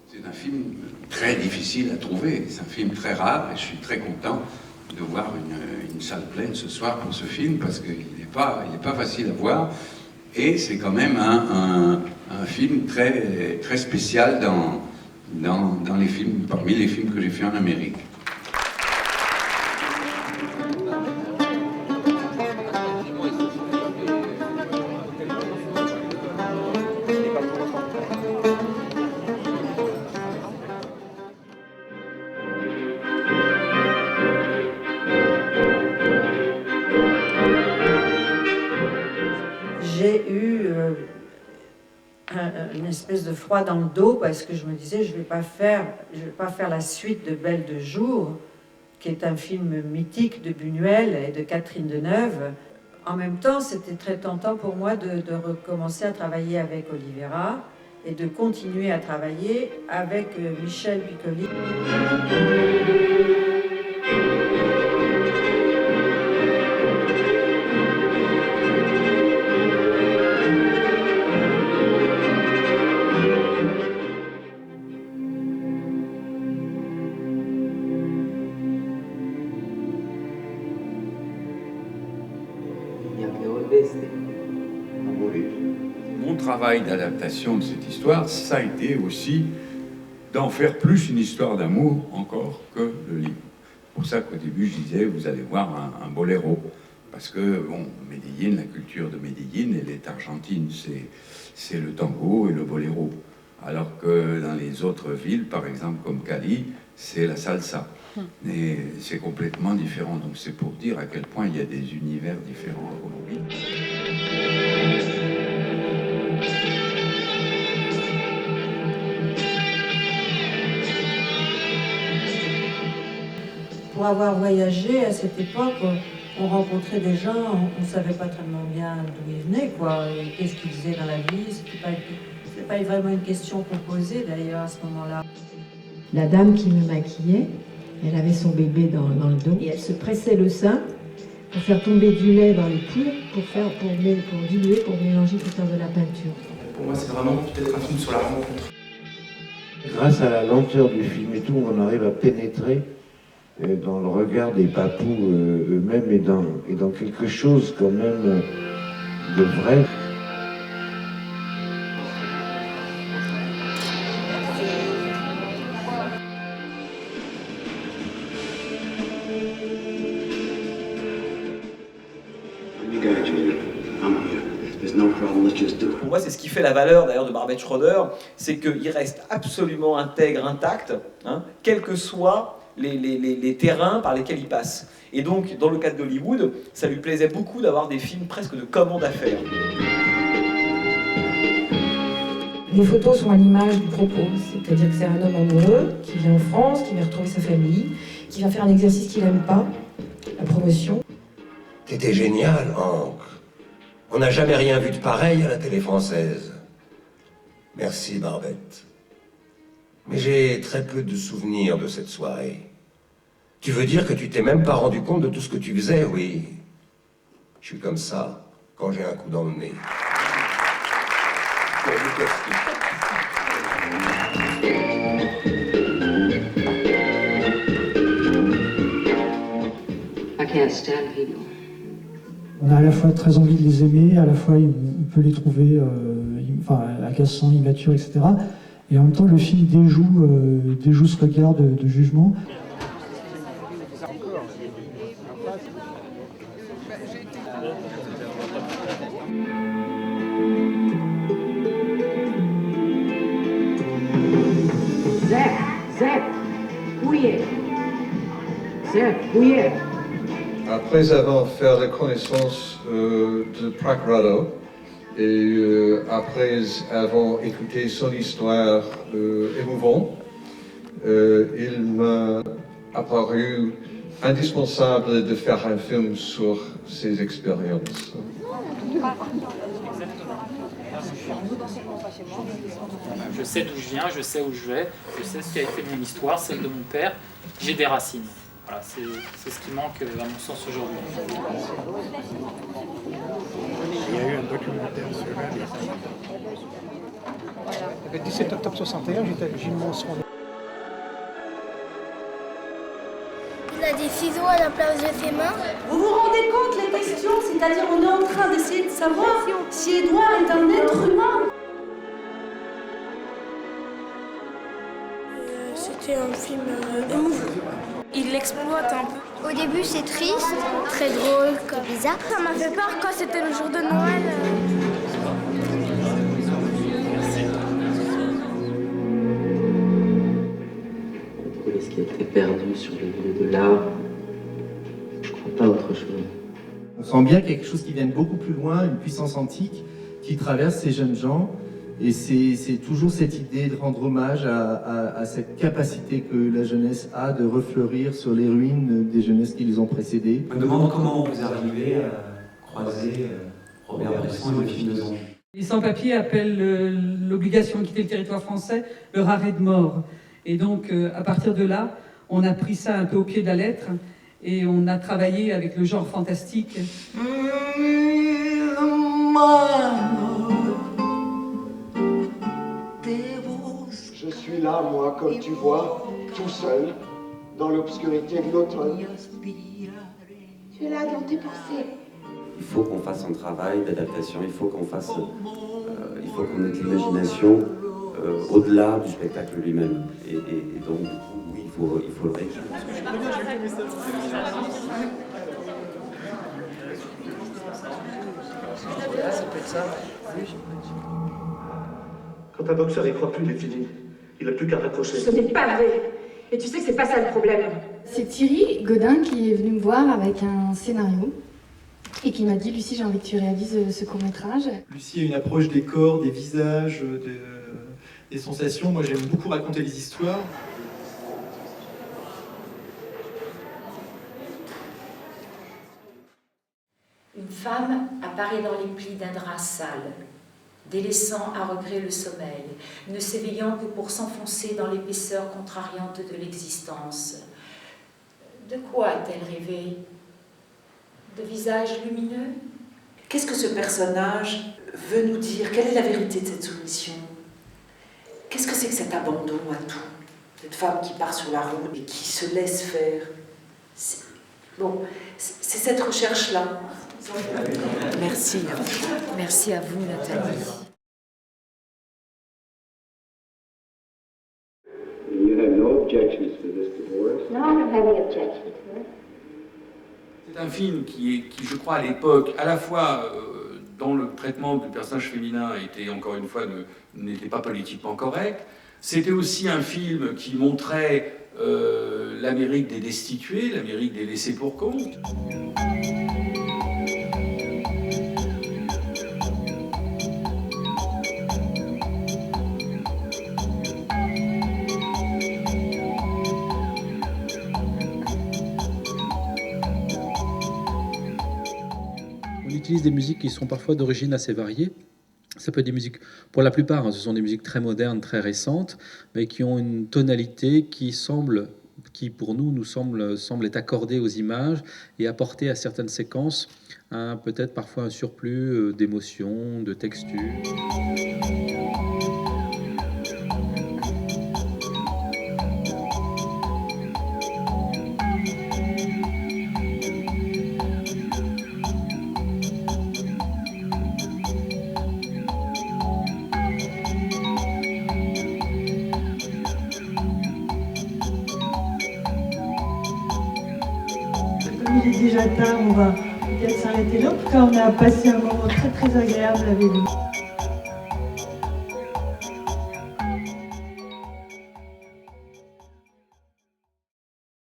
C'est un film très difficile à trouver, c'est un film très rare et je suis très content de voir une salle pleine ce soir pour ce film parce qu'il n'est pas facile à voir et c'est quand même un film très, très spécial dans les films, parmi les films que j'ai fait en Amérique. J'ai eu une espèce de froid dans le dos parce que je me disais je vais pas faire la suite de Belle de jour, qui est un film mythique de Buñuel et de Catherine Deneuve. En même temps, c'était très tentant pour moi de recommencer à travailler avec Oliveira et de continuer à travailler avec Michel Piccoli. Mon travail d'adaptation de cette histoire, ça a été aussi d'en faire plus une histoire d'amour encore que le livre. C'est pour ça qu'au début je disais, vous allez voir un boléro. Parce que, bon, Medellín, la culture de Medellín, elle est argentine, c'est le tango et le boléro. Alors que dans les autres villes, par exemple comme Cali, c'est la salsa. Et c'est complètement différent. Donc c'est pour dire à quel point il y a des univers différents en Colombie. Pour avoir voyagé à cette époque, on rencontrait des gens, on ne savait pas tellement bien d'où ils venaient, quoi, qu'est-ce qu'ils faisaient dans la vie. C'était pas vraiment une question qu'on posait d'ailleurs à ce moment-là. La dame qui me maquillait, elle avait son bébé dans le dos et elle se pressait le sein pour faire tomber du lait dans les poux, pour diluer, pour mélanger, pour faire de la peinture. Pour moi, c'est vraiment peut-être un film sur la rencontre. Grâce à la lenteur du film et tout, on arrive à pénétrer dans le regard des papous eux-mêmes et dans quelque chose quand même de vrai. Pour moi, c'est ce qui fait la valeur d'ailleurs de Barbet Schroeder, c'est qu'il reste absolument intègre, intact, hein, quels que soient les terrains par lesquels il passe. Et donc, dans le cadre d'Hollywood, ça lui plaisait beaucoup d'avoir des films presque de commande à faire. Les photos sont à l'image du propos, c'est-à-dire que c'est un homme amoureux qui vient en France, qui vient retrouver sa famille, qui va faire un exercice qu'il n'aime pas, la promotion. T'étais génial, Hank. On n'a jamais rien vu de pareil à la télé française. Merci, Barbette. Mais j'ai très peu de souvenirs de cette soirée. Tu veux dire que tu t'es même pas rendu compte de tout ce que tu faisais, oui. Je suis comme ça, quand j'ai un coup dans le nez. I can't stand people. On a à la fois très envie de les aimer, à la fois on peut les trouver agaçants, immatures, etc. Et en même temps, le film déjoue ce regard de jugement. Zep, où est? Zep, où est? Après avoir fait la connaissance de Pracrado et après avoir écouté son histoire émouvante, il m'a apparu indispensable de faire un film sur ses expériences. Je sais d'où je viens, je sais où je vais, je sais ce qui a été mon histoire, celle de mon père. J'ai des racines. Voilà, c'est ce qui manque à mon sens aujourd'hui. Il y a eu un documentaire sur elle. Le 17 octobre 61, j'étais avec Gilles Manson. Il a des ciseaux à la place de ses mains. Vous vous rendez compte les questions? C'est-à-dire on est en train d'essayer de savoir si Édouard est un être humain. C'était un film émouvant. Il l'exploite un peu. Au début c'est triste, très drôle, comme bizarre. Ça m'a fait peur quand c'était le jour de Noël. Retrouver ce qui a été perdu sur le milieu de l'art, je crois pas autre chose. On sent bien quelque chose qui vient de beaucoup plus loin, une puissance antique qui traverse ces jeunes gens. Et c'est toujours cette idée de rendre hommage à cette capacité que la jeunesse a de refleurir sur les ruines des jeunesses qui les ont précédées. Je me demande comment vous arrivez à croiser Robert Bresson et le film de Zonge. Les sans-papiers appellent l'obligation de quitter le territoire français leur arrêt de mort. Et donc, à partir de là, on a pris ça un peu au pied de la lettre et on a travaillé avec le genre fantastique. Je suis là, moi, comme tu vois, tout seul, dans l'obscurité de l'automne. Tu es là dans tes pensées. Il faut qu'on fasse un travail d'adaptation, il faut qu'on ait de l'imagination au-delà du spectacle lui-même. Et donc, du coup, oui, il faut le réécrire. Quand un boxeur y croit plus, il est fini. Il n'a plus qu'à raccrocher. Ce n'est pas vrai. Et tu sais que c'est pas ça le problème. C'est Thierry Godin qui est venu me voir avec un scénario et qui m'a dit « Lucie, j'ai envie que tu réalises ce court-métrage. » Lucie a une approche des corps, des visages, des sensations. Moi, j'aime beaucoup raconter les histoires. Une femme apparaît dans les plis d'un drap sale, délaissant à regret le sommeil, ne s'éveillant que pour s'enfoncer dans l'épaisseur contrariante de l'existence. De quoi a-t-elle rêvé? De visages lumineux? Qu'est-ce que ce personnage veut nous dire? Quelle est la vérité de cette soumission? Qu'est-ce que c'est que cet abandon à tout? Cette femme qui part sur la route et qui se laisse faire. C'est cette recherche-là. Merci. Merci à vous, Nathalie. You have no objections to this divorce? No, I don't have any objection to it. C'est un film qui, je crois, à l'époque, à la fois dans le traitement du personnage féminin, était encore une fois n'était pas politiquement correct. C'était aussi un film qui montrait l'Amérique des destitués, l'Amérique des laissés pour compte. On utilise des musiques qui sont parfois d'origine assez variée. Ça peut être des musiques, pour la plupart, ce sont des musiques très modernes, très récentes, mais qui ont une tonalité qui pour nous semble être accordée aux images et apporter à certaines séquences peut-être parfois un surplus d'émotion, de texture. Il est déjà tard, on va peut-être s'arrêter là. En tout cas, on a passé un moment très très agréable avec vous.